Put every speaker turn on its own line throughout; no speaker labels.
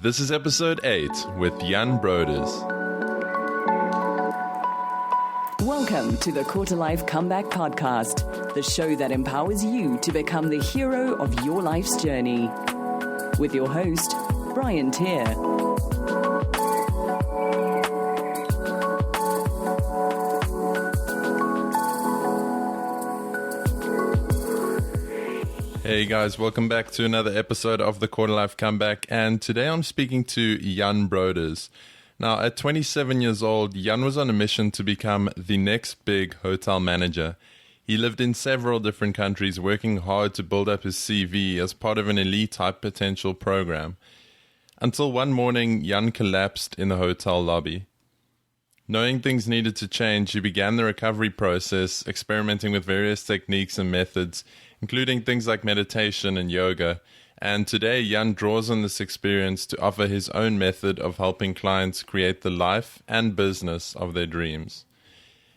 This is episode 8 with Jan Broders.
Welcome to the Quarter Life Comeback Podcast, the show that empowers you to become the hero of your life's journey. With your host, Brian Tier.
Hey guys, welcome back to another episode of the Quarter Life Comeback, and today I'm speaking to Jan Broders. Now, at 27 years old, Jan was on a mission to become the next big hotel manager. He lived in several different countries, working hard to build up his CV as part of an elite high potential program. Until one morning, Jan collapsed in the hotel lobby. Knowing things needed to change, he began the recovery process, experimenting with various techniques and methods, including things like meditation and yoga. And today, Jan draws on this experience to offer his own method of helping clients create the life and business of their dreams.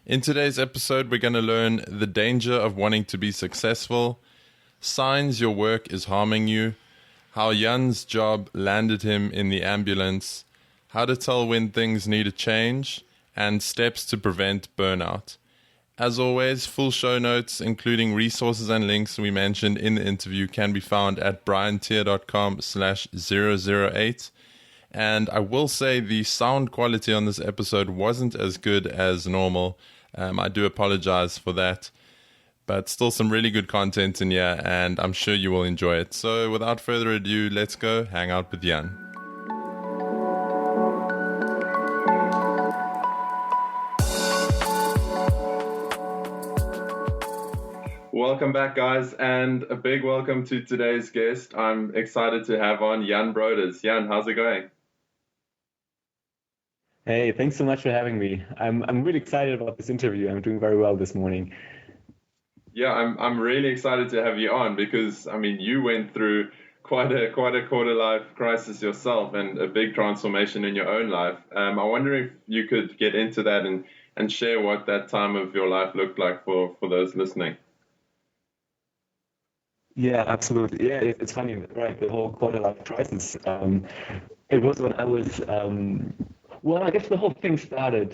In today's episode, we're going to learn the danger of wanting to be successful, signs your work is harming you, how Jan's job landed him in the ambulance, how to tell when things need a change, and steps to prevent burnout. As always, full show notes, including resources and links we mentioned in the interview, can be found at briantier.com/008. And I will say the sound quality on this episode wasn't as good as normal. I do apologize for that. But still some really good content in here, and I'm sure you will enjoy it. So without further ado, let's go hang out with Jan. Welcome back, guys, and a big welcome to today's guest. I'm excited to have on Jan Broders. Jan, how's it going?
Hey, thanks so much for having me. I'm really excited about this interview. I'm doing very well this morning.
Yeah, I'm really excited to have you on because, I mean, you went through quite a quarter life crisis yourself and a big transformation in your own life. I wonder if you could get into that and share what that time of your life looked like for those listening.
Yeah, absolutely. Yeah, it's funny, right? The whole quarter life crisis. It was when I was, well, I guess the whole thing started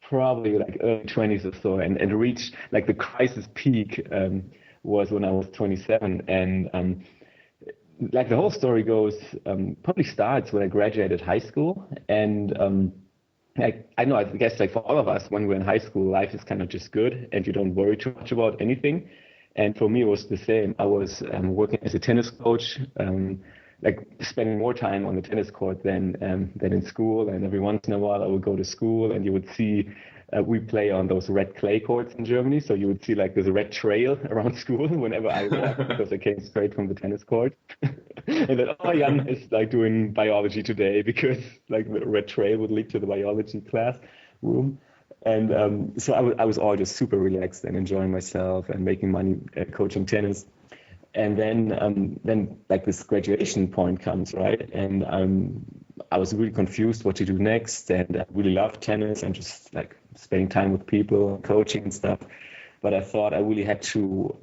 probably like early 20s or so, and reached like the crisis peak was when I was 27. And like the whole story goes, probably starts when I graduated high school. And I know, I guess like for all of us, when we're in high school, life is kind of just good and you don't worry too much about anything. And for me, it was the same. I was working as a tennis coach, like spending more time on the tennis court than in school. And every once in a while, I would go to school, and you would see we play on those red clay courts in Germany. So you would see like there's a red trail around school whenever I walked because I came straight from the tennis court. And then, oh, Jan is like doing biology today because like the red trail would lead to the biology class room. And so I was all just super relaxed and enjoying myself and making money coaching tennis. And then like this graduation point comes, right? And I was really confused what to do next. And I really loved tennis and just like spending time with people, coaching and stuff. But I thought I really had to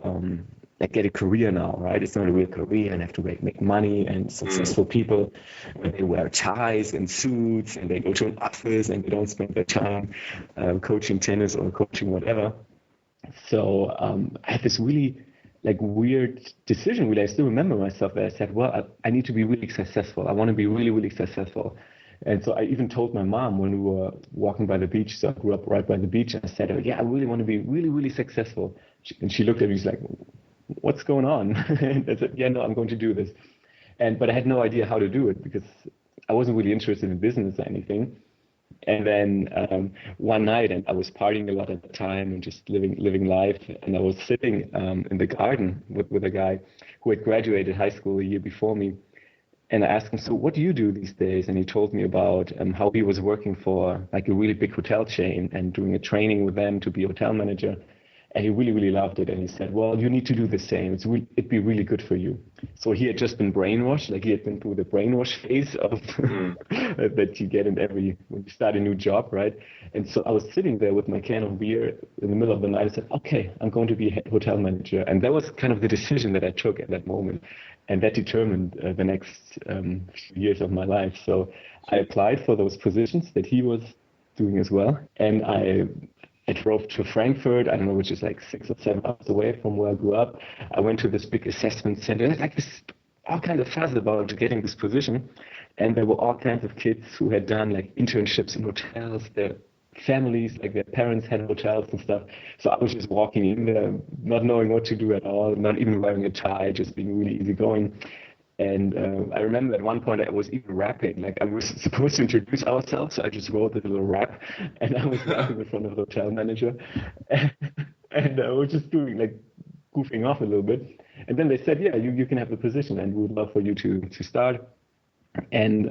like get a career now, right? It's not a real career, and I have to make money. And successful people, they wear ties and suits, and they go to an office, and they don't spend their time coaching tennis or coaching whatever. So I had this really like weird decision. Really, I still remember myself where I said, well, I need to be really successful. I want to be really, really successful. And so I even told my mom when we were walking by the beach, so I grew up right by the beach, and I said, oh, yeah, I really want to be really, really successful. And she looked at me, she's like, what's going on? And I said, yeah, no, I'm going to do this. But I had no idea how to do it because I wasn't really interested in business or anything. And then one night, and I was partying a lot at the time and just living life. And I was sitting in the garden with a guy who had graduated high school a year before me. And I asked him, so what do you do these days? And he told me about how he was working for like a really big hotel chain and doing a training with them to be a hotel manager. And he really, really loved it. And he said, well, you need to do the same. It'd be really good for you. So he had just been brainwashed, like he had been through the brainwash phase of that you get when you start a new job, right? And so I was sitting there with my can of beer in the middle of the night. I said, okay, I'm going to be a hotel manager. And that was kind of the decision that I took at that moment. And that determined the next few years of my life. So I applied for those positions that he was doing as well. And I drove to Frankfurt, I don't know, which is like 6 or 7 hours away from where I grew up. I went to this big assessment center. There's like all kinds of fuss about getting this position. And there were all kinds of kids who had done like internships in hotels. Their families, like their parents had hotels and stuff. So I was just walking in there, not knowing what to do at all, not even wearing a tie, just being really easygoing. And I remember at one point I was even rapping, like I was supposed to introduce ourselves, so I just wrote a little rap, and I was rapping in front of the hotel manager, and I was just doing like goofing off a little bit. And then they said, yeah, you can have the position, and we would love for you to start. And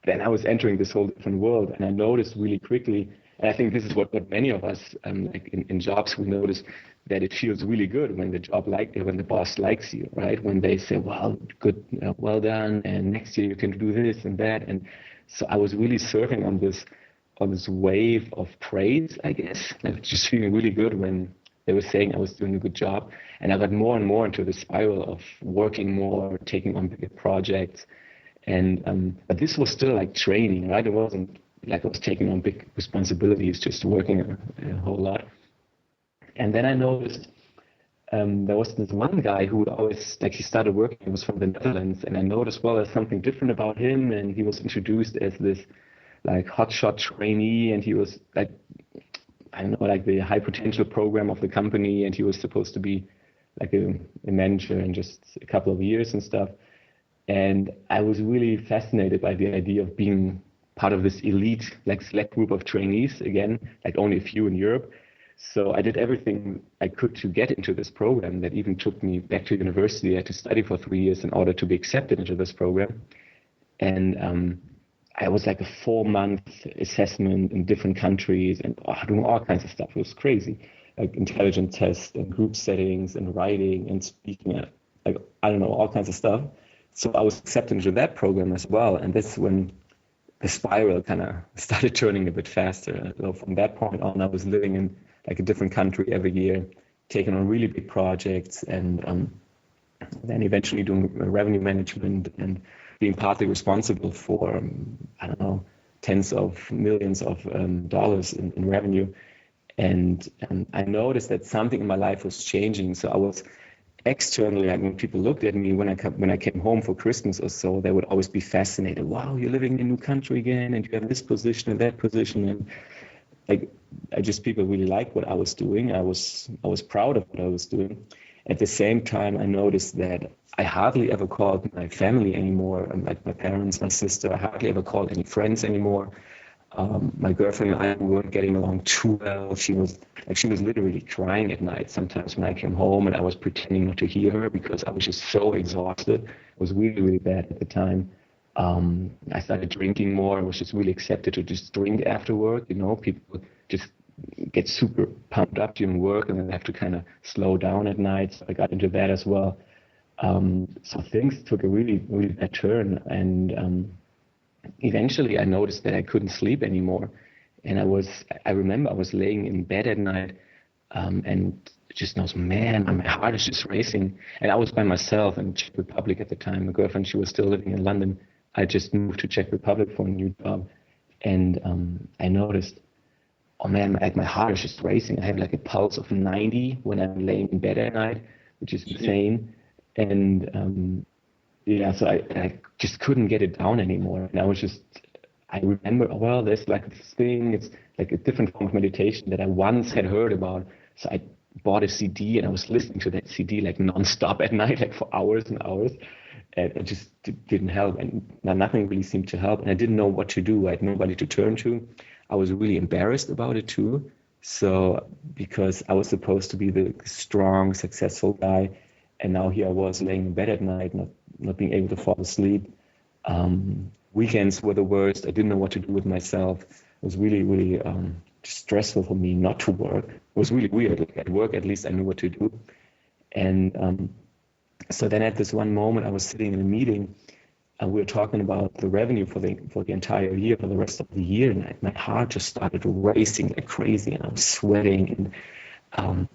then I was entering this whole different world, and I noticed really quickly, and I think this is what many of us like in jobs, we notice that it feels really good when when the boss likes you, right? When they say, well, good, well done, and next year you can do this and that. And so I was really surfing on this wave of praise, I guess, like just feeling really good when they were saying I was doing a good job. And I got more and more into the spiral of working more, taking on bigger projects. And but this was still like training, right? It wasn't like I was taking on big responsibilities, just working a whole lot. And then I noticed there was this one guy who would always, like he started working, he was from the Netherlands, and I noticed, well, there's something different about him, and he was introduced as this like hotshot trainee, and he was like, I don't know, like the high potential program of the company, and he was supposed to be like a manager in just a couple of years and stuff. And I was really fascinated by the idea of being part of this elite, like select group of trainees, again, like only a few in Europe. So I did everything I could to get into this program that even took me back to university. I had to study for 3 years in order to be accepted into this program. And I was like a 4-month assessment in different countries and doing all kinds of stuff. It was crazy, like intelligence tests and group settings and writing and speaking, like, I don't know, all kinds of stuff. So I was accepted into that program as well. And that's when the spiral kind of started turning a bit faster. So from that point on, I was living in like a different country every year, taking on really big projects, and then eventually doing revenue management and being partly responsible for, I don't know, tens of millions of dollars in revenue. And I noticed that something in my life was changing. So I was externally, like when people looked at me when I came home for Christmas or so, they would always be fascinated. Wow, you're living in a new country again, and you have this position and that position, and like people really liked what I was doing. I was proud of what I was doing. At the same time, I noticed that I hardly ever called my family anymore, like my parents, my sister. I hardly ever called any friends anymore. My girlfriend and I weren't getting along too well. She was literally crying at night sometimes when I came home, and I was pretending not to hear her because I was just so exhausted. It was really, really bad at the time. I started drinking more. I was just really accepted to just drink after work. You know, people just get super pumped up during work and then they have to kind of slow down at night. So I got into that as well. So things took a really, really bad turn. And eventually I noticed that I couldn't sleep anymore. And I remember I was laying in bed at night and just knows, man, my heart is just racing. And I was by myself in Czech Republic at the time. My girlfriend, she was still living in London. I just moved to Czech Republic for a new job. And I noticed, oh man, my heart is just racing. I have like a pulse of 90 when I'm laying in bed at night, which is insane. And so I just couldn't get it down anymore. And I remember, well, there's like this thing, it's like a different form of meditation that I once had heard about. So I bought a CD and I was listening to that CD like nonstop at night, like for hours and hours. And it just didn't help. And nothing really seemed to help. And I didn't know what to do. I had nobody to turn to. I was really embarrassed about it too. So because I was supposed to be the strong, successful guy. And now here I was laying in bed at night, not being able to fall asleep. Weekends were the worst. I didn't know what to do with myself. It was really, really stressful for me not to work. It was really weird. Like at work, at least I knew what to do. And so then at this one moment, I was sitting in a meeting, and we were talking about the revenue for the entire year, for the rest of the year, and my heart just started racing like crazy, and I was sweating, and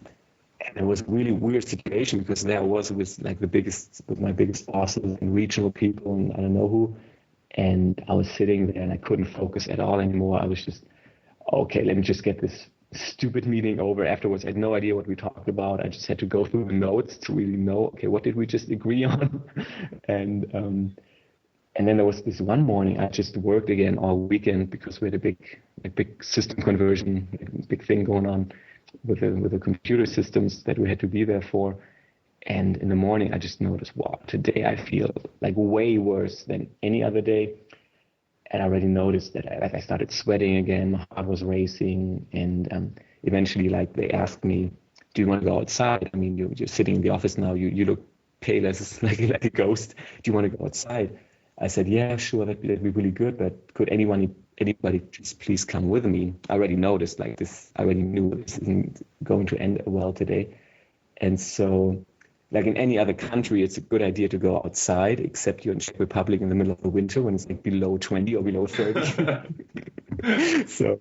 it was a really weird situation because there I was with my biggest bosses and regional people and I don't know who, and I was sitting there and I couldn't focus at all anymore. I was just, okay, let me just get this stupid meeting over. Afterwards, I had no idea what we talked about. I just had to go through the notes to really know, okay, what did we just agree on? And then there was this one morning, I just worked again all weekend because we had a big system conversion, big thing going on with the computer systems that we had to be there for. And in the morning, I just noticed, wow, today I feel like way worse than any other day. And I already noticed that I started sweating again, my heart was racing, and eventually, like, they asked me, do you want to go outside? I mean, you're sitting in the office now, you look pale as like a ghost. Do you want to go outside? I said, yeah, sure, that'd be really good, but could anybody just please come with me? I already noticed, like, this, I already knew this isn't going to end well today. And so, like in any other country, it's a good idea to go outside, except you're in Czech Republic in the middle of the winter when it's like below 20 or below 30. so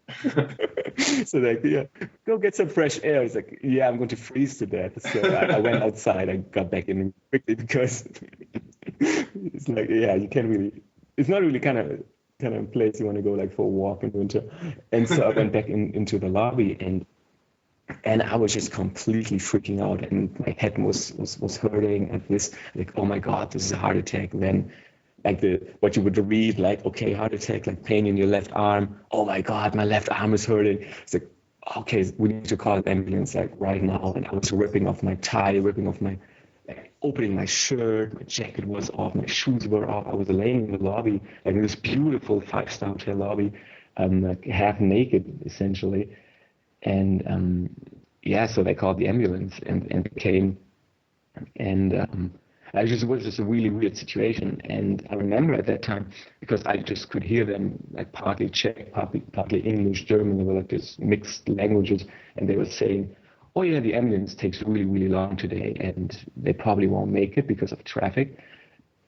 like, yeah, go get some fresh air. It's like, yeah, I'm going to freeze to death. So I went outside. I got back in quickly because it's like, yeah, you can't really, it's not really kind of place you want to go like for a walk in winter. And so I went back into the lobby and I was just completely freaking out, and my head was hurting at this, like, oh my God, this is a heart attack. And then like what you would read, like, okay, heart attack, like pain in your left arm. Oh my God, my left arm is hurting. It's like, okay, we need to call an ambulance like right now. And I was ripping off my tie, opening my shirt, my jacket was off, my shoes were off. I was laying in the lobby, like in this beautiful 5-star hotel lobby, like half naked essentially. And so they called the ambulance and they came, and it was just a really weird situation. And I remember at that time, because I just could hear them like partly Czech, partly English, German, they were like this mixed languages, and they were saying, oh yeah, the ambulance takes really, really long today, and they probably won't make it because of traffic.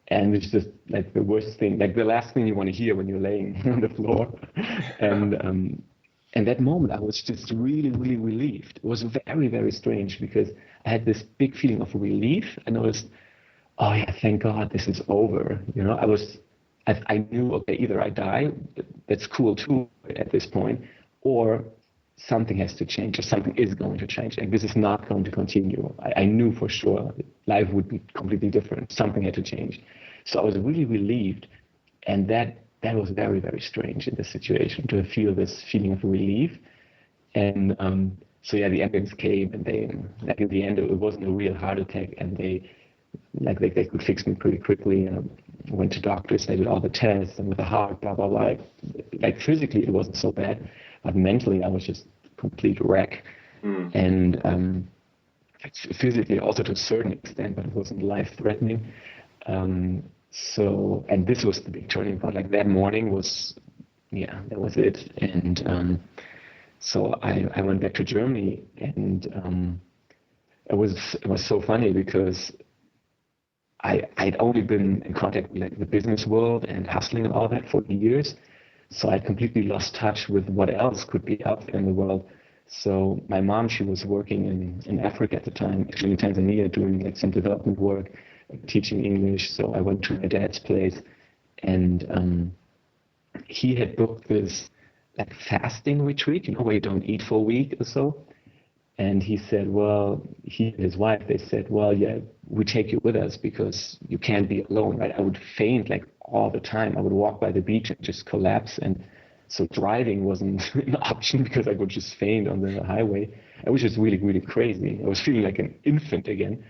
And it's just like the worst thing, like the last thing you want to hear when you're laying on the floor. And that moment, I was just really, really relieved. It was very, very strange because I had this big feeling of relief. I noticed, oh yeah, thank God this is over. You know, I knew, okay, either I die, that's cool too at this point, or something has to change, or something is going to change. Like, this is not going to continue. I knew for sure life would be completely different. Something had to change. So I was really relieved. And that was very, very strange in this situation, to feel this feeling of relief. And the ambulance came, and they, like, in the end, it wasn't a real heart attack, and they could fix me pretty quickly. And I went to doctors, they did all the tests, and with the heart, blah, blah, blah. Like physically, it wasn't so bad, but mentally, I was just a complete wreck. And physically, also to a certain extent, but it wasn't life-threatening. And this was the big turning point. Like, that morning was, that was it. And so I went back to Germany, and it was so funny because I'd only been in contact with like the business world and hustling and all that for years. So I'd completely lost touch with what else could be out there in the world. So my mom, she was working in Africa at the time, actually in Tanzania, doing like some development work, teaching English. So I went to my dad's place, and he had booked this like fasting retreat, where you don't eat for a week or so. And he said, well, he and his wife, they said, well, yeah, we take you with us because you can't be alone, right? I would faint like all the time. I would walk by the beach and just collapse. And so driving wasn't an option because I would just faint on the highway. It was just really, really crazy. I was feeling like an infant again.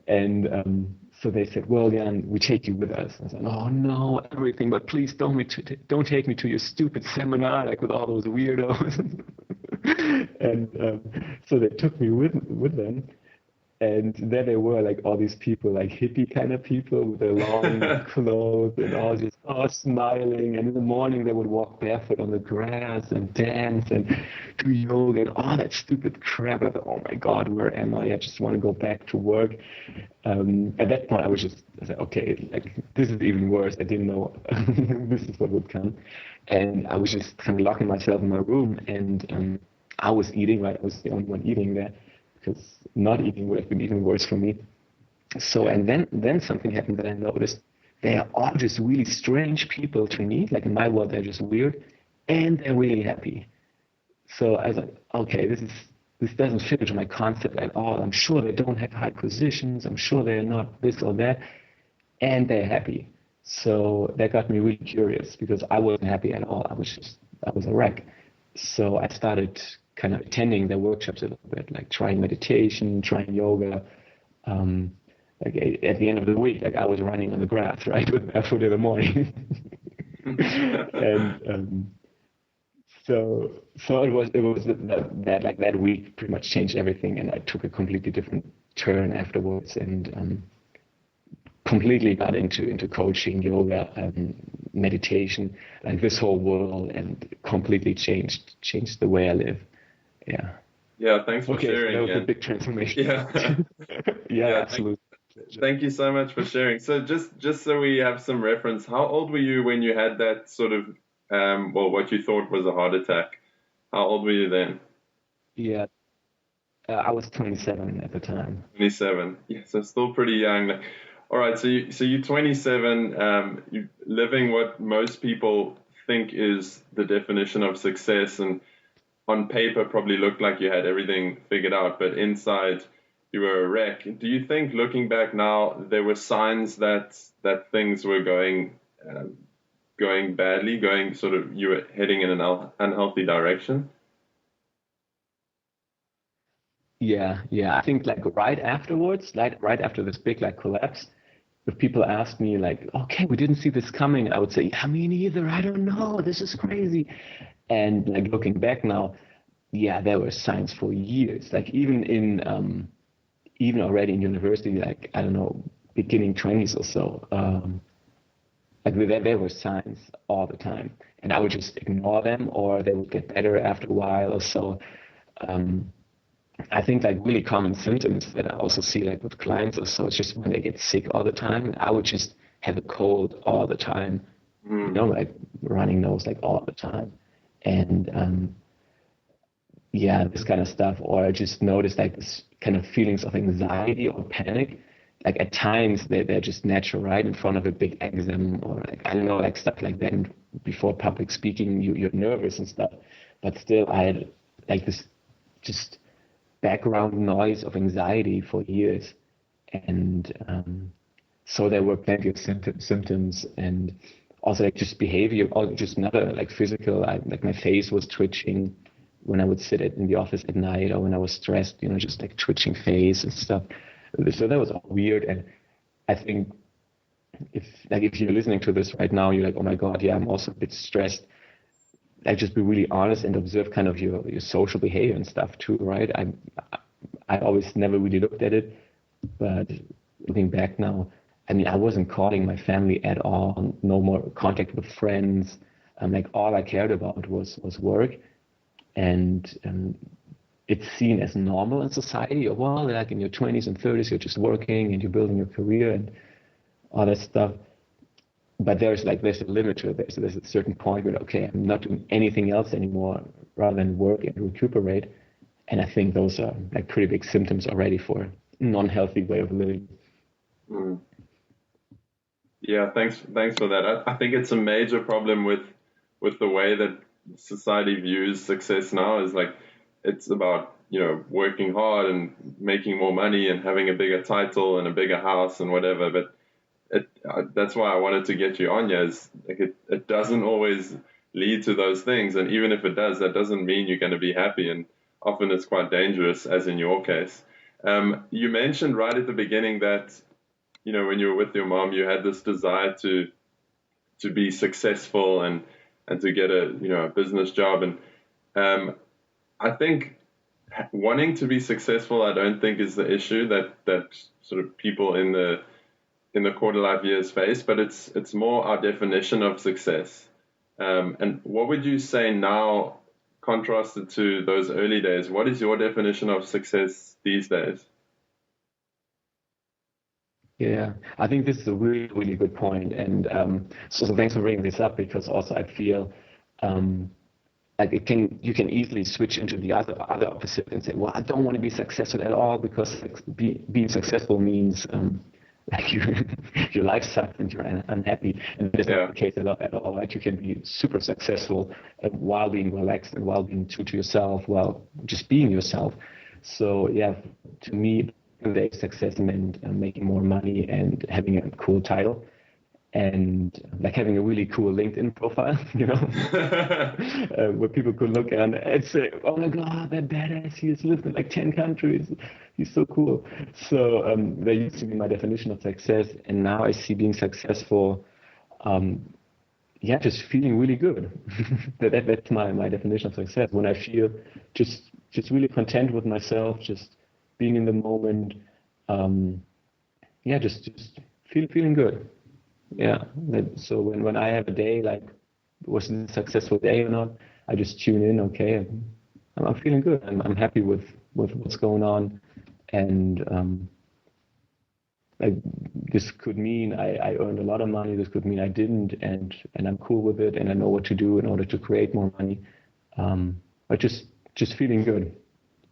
And so they said, well, Jan, we take you with us. I said, oh, no, everything, but please don't take me to your stupid seminar, like with all those weirdos. And so they took me with them. And then there were like all these people, like hippie kind of people with their long clothes and all just all smiling. And in the morning they would walk barefoot on the grass and dance and do yoga and all that stupid crap. I thought, oh my God, where am I? I just want to go back to work. At that point, I said, okay, like this is even worse. I didn't know this is what would come. And I was just kind of locking myself in my room, and I was eating, right? I was the only one eating there, because not eating would have been even worse for me. So, and then something happened that I noticed. They are all just really strange people to me. Like in my world, they're just weird, and they're really happy. So I was like, okay, this doesn't fit into my concept at all. I'm sure they don't have high positions. I'm sure they're not this or that, and they're happy. So that got me really curious because I wasn't happy at all. I was a wreck. So I started kind of attending their workshops a little bit, like trying meditation, trying yoga. Like at the end of the week, like I was running on the grass, right, with barefoot in the morning. And so it was that week pretty much changed everything, and I took a completely different turn afterwards, and completely got into coaching, yoga, meditation, like this whole world, and completely changed the way I live. Yeah.
Yeah, thanks for sharing.
So that was a big transformation.
Yeah.
Yeah, absolutely.
Thank you so much for sharing. So just so we have some reference, how old were you when you had that sort of, what you thought was a heart attack? How old were you then?
Yeah, I was 27 at the time.
27. Yeah, so still pretty young. All right, so you're 27, you're living what most people think is the definition of success, and on paper probably looked like you had everything figured out, but inside you were a wreck. Do you think, looking back now, there were signs that things were going badly, you were heading in an unhealthy direction?
Yeah. I think like right afterwards, like right after this big like collapse, if people asked me like, okay, we didn't see this coming, I would say, yeah, me neither. I don't know. This is crazy. And like looking back now, yeah, there were signs for years. Like even already in university, like I don't know, beginning 20s or so, like there were signs all the time, and I would just ignore them, or they would get better after a while or so. I think like really common symptoms that I also see like with clients or so, it's just when they get sick all the time. I would just have a cold all the time, like running nose like all the time. And yeah, this kind of stuff. Or I just noticed like this kind of feelings of anxiety or panic. Like at times they're just natural, right? In front of a big exam, or like, I don't know, like stuff like that. And before public speaking, you're nervous and stuff. But still, I had like this just background noise of anxiety for years. And so there were plenty of symptoms, and also like just behavior, or just another like physical, like my face was twitching when I would sit in the office at night, or when I was stressed, just like twitching face and stuff. So that was all weird. And I think if you're listening to this right now, you're like, oh my God, yeah, I'm also a bit stressed. Like just be really honest and observe kind of your social behavior and stuff too, right? I always never really looked at it, but looking back now, I mean, I wasn't calling my family at all, no more contact with friends. Like all I cared about was work. And it's seen as normal in society. Or, well, like in your 20s and 30s, you're just working and you're building your career and all that stuff. But there's a limit to it. There's a certain point where, okay, I'm not doing anything else anymore rather than work and recuperate. And I think those are like pretty big symptoms already for a non-healthy way of living.
Mm. Yeah, thanks for that. I think it's a major problem with the way that society views success now. Is like it's about working hard and making more money and having a bigger title and a bigger house and whatever. But that's why I wanted to get you on here. Is like it doesn't always lead to those things, and even if it does, that doesn't mean you're going to be happy. And often it's quite dangerous, as in your case. You mentioned right at the beginning that when you were with your mom, you had this desire to be successful and to get a business job. And I think wanting to be successful, I don't think is the issue that sort of people in the quarter life years face, but it's more our definition of success. And what would you say now, contrasted to those early days? What is your definition of success these days?
Yeah, I think this is a really, really good point. And so thanks for bringing this up, because also I feel like you can easily switch into the other opposite and say, well, I don't want to be successful at all, because being successful means like your life sucks and you're unhappy. And that's not the case at all, right? You can be super successful while being relaxed and while being true to yourself, while just being yourself. So yeah, to me, the success meant making more money and having a cool title, and like having a really cool LinkedIn profile, where people could look and say, "Oh my God, that badass! He has lived in like 10 countries. He's so cool." So that used to be my definition of success, and now I see being successful, just feeling really good. That's my definition of success. When I feel just really content with myself, just being in the moment, just feeling good. Yeah. So when I have a day, like, was it a successful day or not, I just tune in. Okay, I'm feeling good. I'm happy with what's going on, and this could mean I earned a lot of money. This could mean I didn't, and I'm cool with it, and I know what to do in order to create more money. But just feeling good.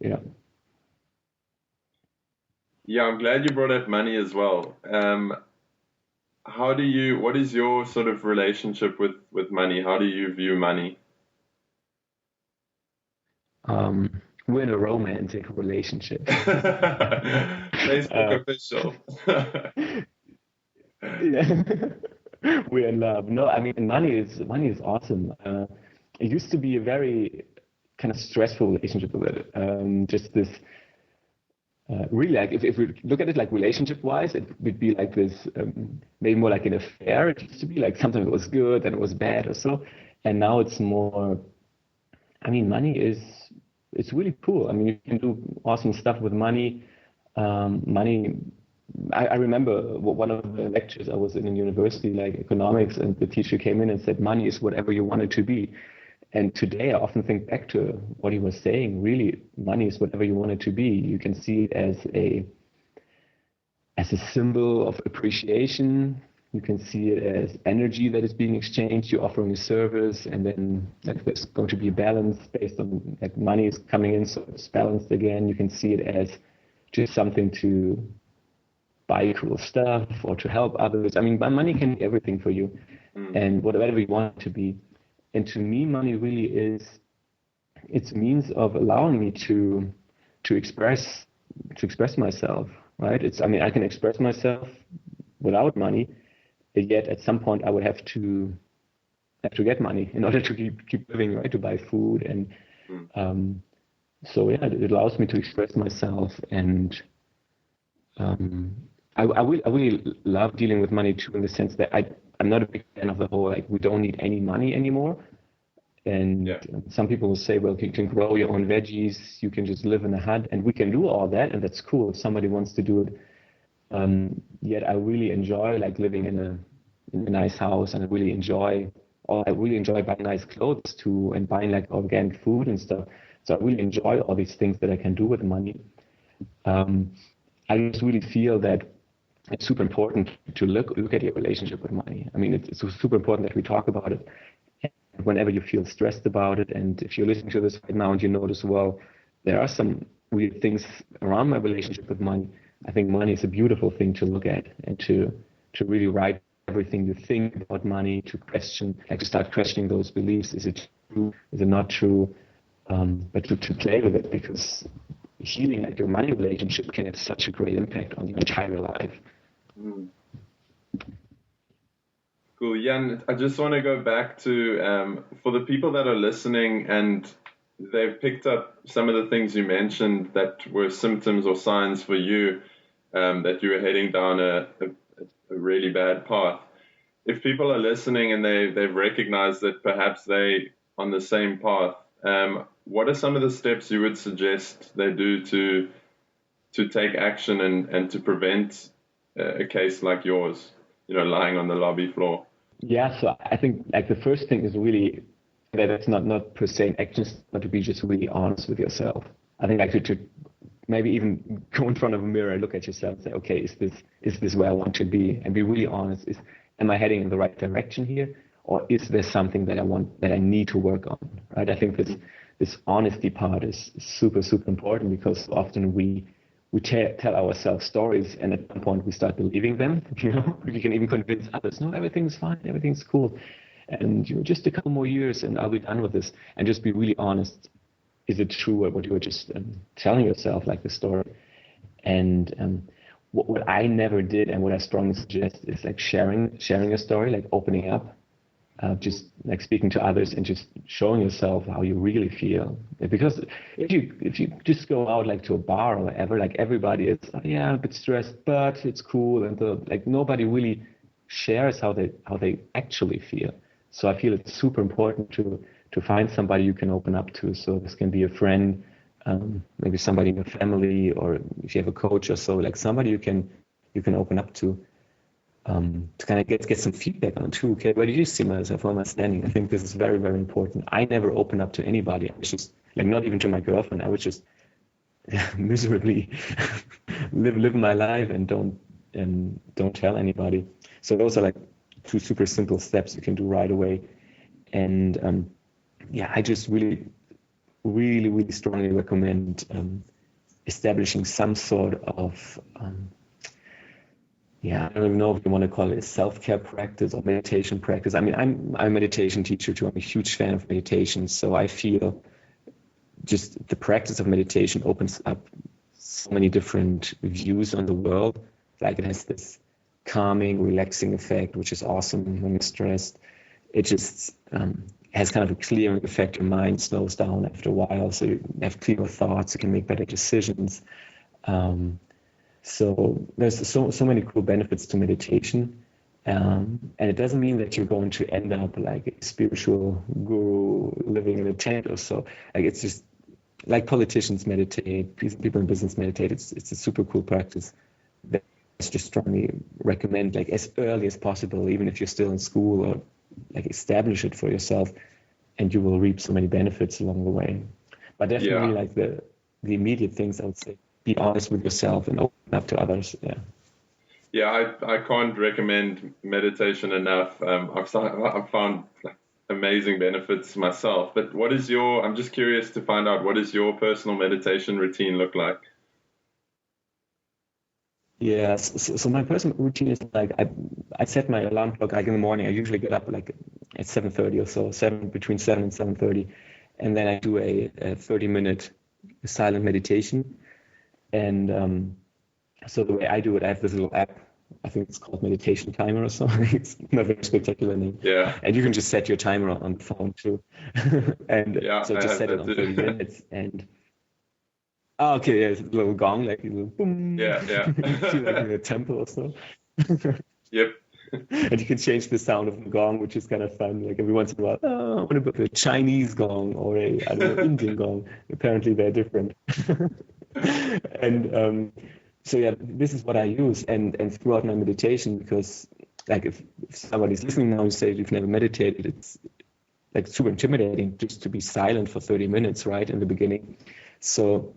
Yeah.
Yeah, I'm glad you brought up money as well. What is your sort of relationship with money? How do you view money?
We're in a romantic relationship.
Facebook official.
Yeah. We're in love. No, I mean, money is awesome. It used to be a very kind of stressful relationship with it. Just this. Really, like if we look at it like relationship-wise, it would be like this, maybe more like an affair. It used to be like sometimes it was good, then it was bad or so, and now it's more. I mean, it's really cool. I mean, you can do awesome stuff with money. Money. I remember one of the lectures I was in university, like economics, and the teacher came in and said, "Money is whatever you want it to be." And today I often think back to what he was saying. Really, money is whatever you want it to be. You can see it as a symbol of appreciation. You can see it as energy that is being exchanged. You're offering a service, and then there's going to be a balance based on that money is coming in, so it's balanced again. You can see it as just something to buy cool stuff or to help others. I mean, money can be everything for you, and whatever you want it to be. And to me, money really it's a means of allowing me to express myself, right? I can express myself without money, yet at some point I would have to get money in order to keep living, right? To buy food, and so yeah, it allows me to express myself, and I really love dealing with money too, in the sense that I'm not a big fan of the whole, like, we don't need any money anymore. And some people will say, well, you can grow your own veggies, you can just live in a hut, and we can do all that, and that's cool if somebody wants to do it. Yet I really enjoy like living in a nice house, and I really enjoy buying nice clothes too, and buying like organic food and stuff. So I really enjoy all these things that I can do with money. I just really feel that it's super important to look at your relationship with money. I mean, it's super important that we talk about it. And whenever you feel stressed about it, and if you're listening to this right now and you notice, well, there are some weird things around my relationship with money, I think money is a beautiful thing to look at, and to really write everything you think about money, to start questioning those beliefs. Is it true? Is it not true? But to play with it, because healing like your money relationship can have such a great impact on your entire life.
Cool. Jan, I just want to go back to, for the people that are listening and they've picked up some of the things you mentioned that were symptoms or signs for you, that you were heading down a really bad path. If people are listening and they've recognized that perhaps they on the same path, what are some of the steps you would suggest they do to take action and to prevent a case like yours, lying on the lobby floor?
Yeah, so I think like the first thing is really that it's not per se an action, but to be just really honest with yourself. I think like to maybe even go in front of a mirror, look at yourself and say, okay, is this where I want to be? And be really honest. Am I heading in the right direction here? Or is there something that I need to work on? Right? I think this honesty part is super, super important, because often we tell ourselves stories, and at some point we start believing them. We can even convince others, no, everything's fine, everything's cool, and just a couple more years and I'll be done with this. And just be really honest. Is it true what you were just telling yourself, like the story? And what I never did, and what I strongly suggest, is like sharing a story, like opening up, just like speaking to others and just showing yourself how you really feel. Because if you just go out like to a bar or whatever, like everybody is, oh, yeah, a bit stressed, but it's cool, and like nobody really shares how they actually feel. So I feel it's super important to find somebody you can open up to. So this can be a friend, maybe somebody in your family, or if you have a coach or so, like somebody you can open up to kind of get some feedback on too. Okay, where do you see myself? Where am I standing? I think this is very, very important. I never open up to anybody. I was just like, not even to my girlfriend. I would just miserably live my life and don't tell anybody. So those are like two super simple steps you can do right away. And I just really, really, really strongly recommend establishing some sort of I don't even know if you want to call it a self-care practice or meditation practice. I mean, I'm a meditation teacher too. I'm a huge fan of meditation. So I feel just the practice of meditation opens up so many different views on the world. Like it has this calming, relaxing effect, which is awesome when you're stressed. It just has kind of a clearing effect. Your mind slows down after a while, so you have clearer thoughts. You can make better decisions. So there's so many cool benefits to meditation, and it doesn't mean that you're going to end up like a spiritual guru living in a tent or so. Like it's just like politicians meditate, people in business meditate. It's a super cool practice that I just strongly recommend, like as early as possible, even if you're still in school, or like establish it for yourself, and you will reap so many benefits along the way. But definitely like the immediate things, I would say, be honest with yourself and open up to others.
I can't recommend meditation enough. I've found like amazing benefits myself. But I'm just curious to find out, what does your personal meditation routine look like?
Yeah, so my personal routine is like I set my alarm clock like in the morning. I usually get up like at 7:30 or so, between 7 and 7:30, and then I do a 30-minute silent meditation. And so the way I do it, I have this little app. I think it's called Meditation Timer or something. It's not a very spectacular name.
Yeah.
And you can just set your timer on the phone too. And so just set it on 30 minutes. And okay, it's a little gong, like a little boom.
Yeah.
Feel like in a temple or so.
Yep.
And you can change the sound of the gong, which is kind of fun. Like every once in a while, I want to put a Chinese gong or Indian gong. Apparently they're different. And this is what I use, and throughout my meditation, because like if somebody's listening now and say you've never meditated, it's like super intimidating just to be silent for 30 minutes, right, in the beginning. So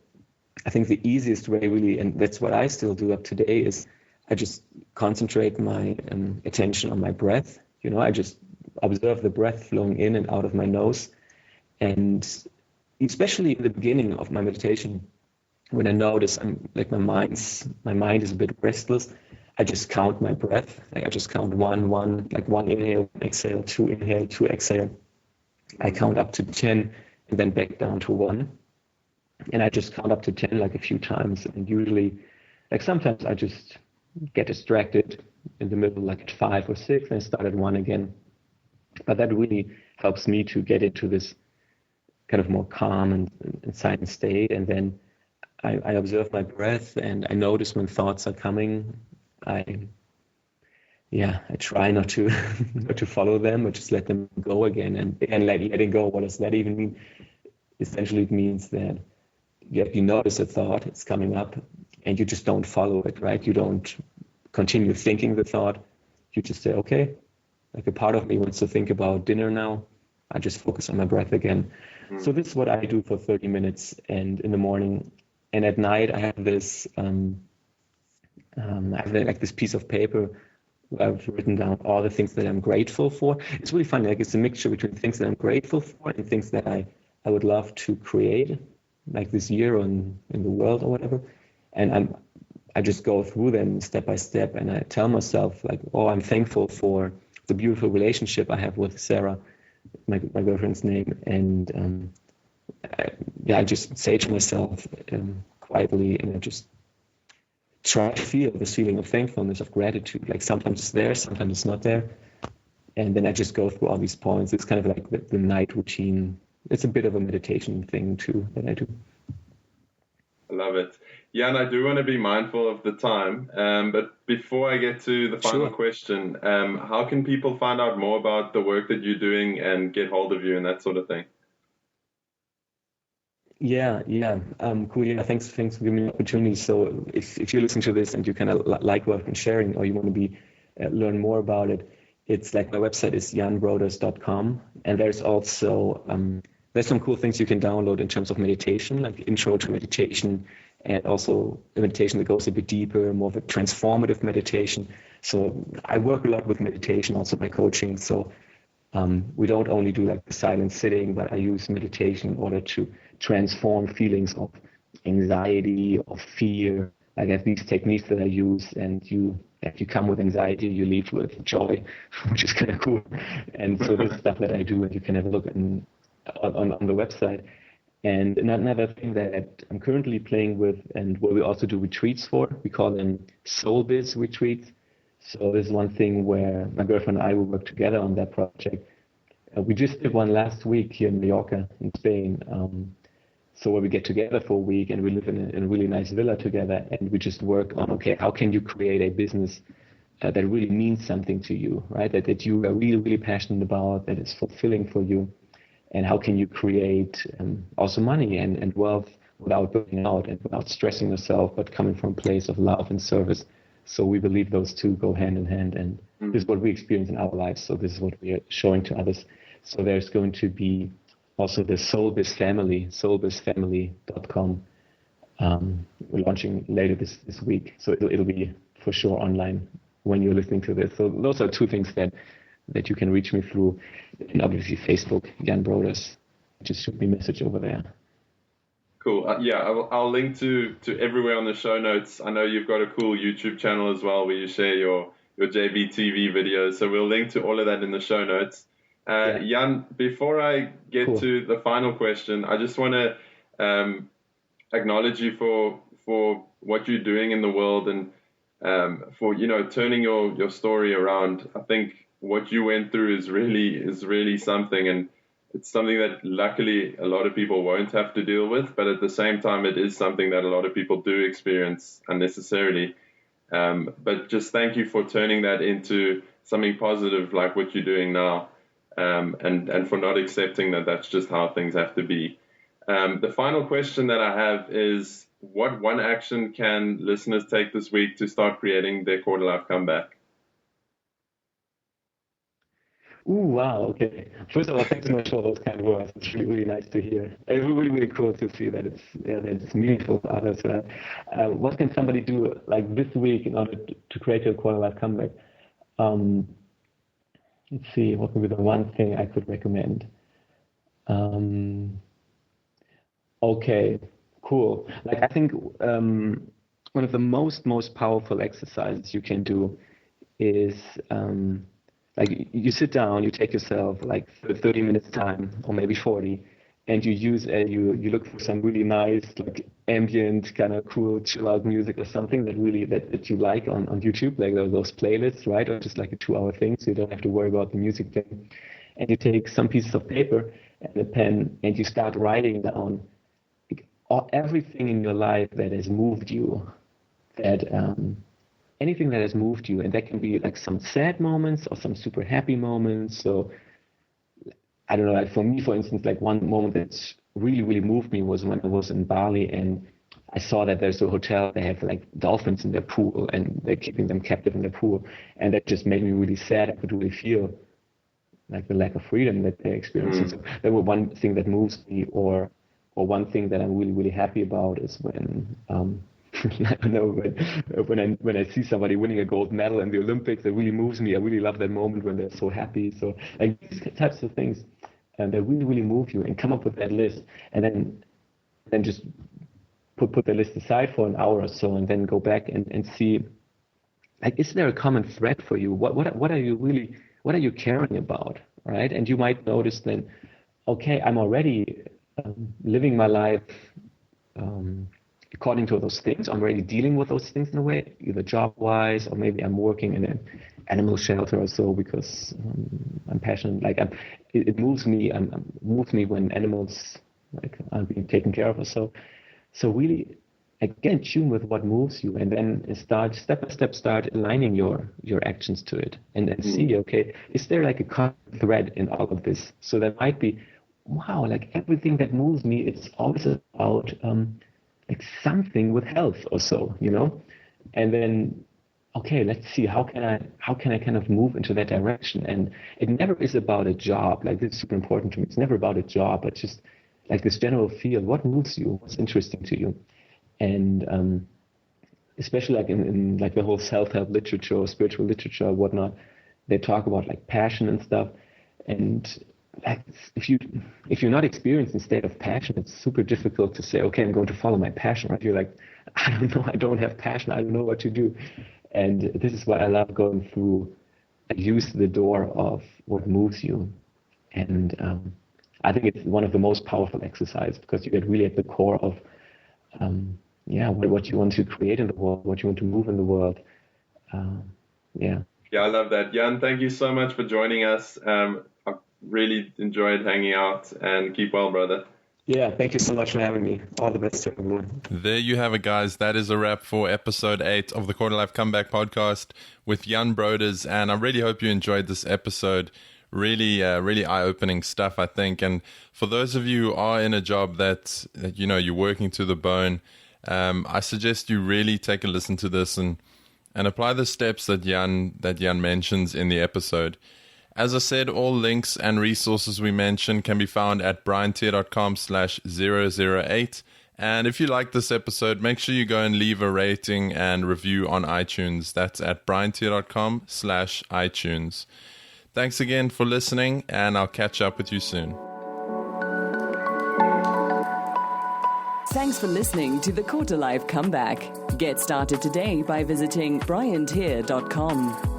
I think the easiest way really, and that's what I still do up to date, is I just concentrate my attention on my breath. I just observe the breath flowing in and out of my nose. And especially in the beginning of my meditation, when I notice my mind is a bit restless, I just count my breath. Like I just count one, like one inhale, exhale, two inhale, two exhale. I count up to 10 and then back down to 1. And I just count up to 10 like a few times. And usually, like sometimes I just get distracted in the middle, like at 5 or 6, and start at 1 again. But that really helps me to get into this kind of more calm and silent state. And then I observe my breath, and I notice when thoughts are coming. I try not to not to follow them, or just let them go again. And letting go, what does that even mean? Essentially, it means that you notice a thought, it's coming up, and you just don't follow it, right? You don't continue thinking the thought. You just say, okay, like a part of me wants to think about dinner now. I just focus on my breath again. So this is what I do for 30 minutes and in the morning. And at night, I have this, like this piece of paper where I've written down all the things that I'm grateful for. It's really funny. Like it's a mixture between things that I'm grateful for and things that I would love to create, like this year or in the world or whatever. And I just go through them step by step, and I tell myself like, oh, I'm thankful for the beautiful relationship I have with Sarah, my girlfriend's name, and I just say to myself quietly, and I just try to feel this feeling of thankfulness, of gratitude. Like sometimes it's there, sometimes it's not there, and then I just go through all these points. It's kind of like the night routine. It's a bit of a meditation thing too that I do.
I love it. Jan, I do want to be mindful of the time, but before I get to the final question, how can people find out more about the work that you're doing and get hold of you and that sort of thing?
Yeah. Cool. Yeah, thanks for giving me the opportunity. So if you listen to this and you kind of like what I've been sharing, or you want to learn more about it, it's like my website is janbroders.com, and there's also there's some cool things you can download in terms of meditation, like intro to meditation, and also a meditation that goes a bit deeper, more of a transformative meditation. So I work a lot with meditation, also by coaching. So we don't only do like the silent sitting, but I use meditation in order to transform feelings of anxiety, of fear. I have these techniques that I use, and if you come with anxiety, you leave with joy, which is kind of cool. And so this is stuff that I do, and you can have a look on the website. And another thing that I'm currently playing with, and where we also do retreats for, we call them Soul Biz retreats. So this is one thing where my girlfriend and I will work together on that project. We just did one last week here in Mallorca, in Spain. So where we get together for a week and we live in a really nice villa together, and we just work on, okay, how can you create a business that really means something to you, right? That you are really, really passionate about, that is fulfilling for you. And how can you create also money and wealth without burning out and without stressing yourself, but coming from a place of love and service. So we believe those two go hand in hand, and this is what we experience in our lives. So this is what we are showing to others. So there's going to be also the Soulbiz Family, soulbizfamily.com. We're launching later this week. So it'll be for sure online when you're listening to this. So those are two things that you can reach me through, and obviously Facebook, Jan Broders. Just shoot me a message over there.
Cool. I'll link to everywhere on the show notes. I know you've got a cool YouTube channel as well where you share your JBTV videos. So we'll link to all of that in the show notes. Jan, before I get to the final question, I just want to acknowledge you for what you're doing in the world, and for turning your story around. I think what you went through is really something, and it's something that luckily a lot of people won't have to deal with, but at the same time it is something that a lot of people do experience unnecessarily. But just thank you for turning that into something positive like what you're doing now, and for not accepting that that's just how things have to be. The final question that I have is, what one action can listeners take this week to start creating their quarter life comeback?
Ooh, wow, okay. First of all, thanks so much for those kind words. It's really, really nice to hear. It's really, really cool to see that it's meaningful for others. What can somebody do like this week in order to create a quarter life comeback? Let's see, what would be the one thing I could recommend? Okay, cool. Like I think one of the most powerful exercises you can do is like you sit down, you take yourself like 30 minutes time, or maybe 40, and you look for some really nice like ambient kind of cool chill out music or something that you like on YouTube, like those playlists, right? Or just like a 2-hour thing, so you don't have to worry about the music thing. And you take some pieces of paper and a pen, and you start writing down everything in your life that has moved you, anything that has moved you, and that can be like some sad moments or some super happy moments. So I don't know, like for me, for instance, like one moment that's really, really moved me was when I was in Bali and I saw that there's a hotel, they have like dolphins in their pool and they're keeping them captive in their pool. And that just made me really sad. I could really feel like the lack of freedom that they're experiencing. So that was one thing that moves me, or one thing that I'm really, really happy about is when, I don't know, when I see somebody winning a gold medal in the Olympics, it really moves me. I really love that moment when they're so happy. So like these types of things, that really, really move you, and come up with that list, and then just put the list aside for an hour or so, and then go back and see, like, is there a common thread for you? What are you caring about, right? And you might notice then, okay, I'm already living my life according to those things. I'm already dealing with those things in a way, either job-wise, or maybe I'm working in an animal shelter or so because I'm passionate. Like it moves me. Moves me when animals like are being taken care of or so. So really, again, tune with what moves you, and then start step by step, start aligning your actions to it, and then see, okay, is there like a common thread in all of this? So there might be, wow, like everything that moves me, it's always about like something with health or so, you know, and then, okay, let's see, how can I kind of move into that direction? And it never is about a job. Like, this is super important to me. It's never about a job, but just like this general feel. What moves you? What's interesting to you? And especially like in like the whole self-help literature or spiritual literature or whatnot, they talk about like passion and stuff. And like if you're not experiencing a state of passion, it's super difficult to say, okay, I'm going to follow my passion, right? You're like, I don't know, I don't have passion, I don't know what to do. And this is why I love going through, use the door of what moves you. And I think it's one of the most powerful exercises, because you get really at the core of what you want to create in the world, what you want to move in the world.
Yeah, I love that. Jan, thank you so much for joining us. I really enjoyed hanging out, and keep well, brother.
Yeah, thank you so much for having me. All the best to everyone.
There you have it, guys. That is a wrap for episode 8 of the Quarter Life Comeback podcast with Jan Broders, and I really hope you enjoyed this episode. Really eye-opening stuff, I think. And for those of you who are in a job that you know you're working to the bone, I suggest you really take a listen to this and apply the steps that Jan mentions in the episode. As I said, all links and resources we mentioned can be found at briantier.com/008. And if you like this episode, make sure you go and leave a rating and review on iTunes. That's at briantier.com/iTunes. Thanks again for listening, and I'll catch up with you soon.
Thanks for listening to the Quarter Life Comeback. Get started today by visiting briantier.com.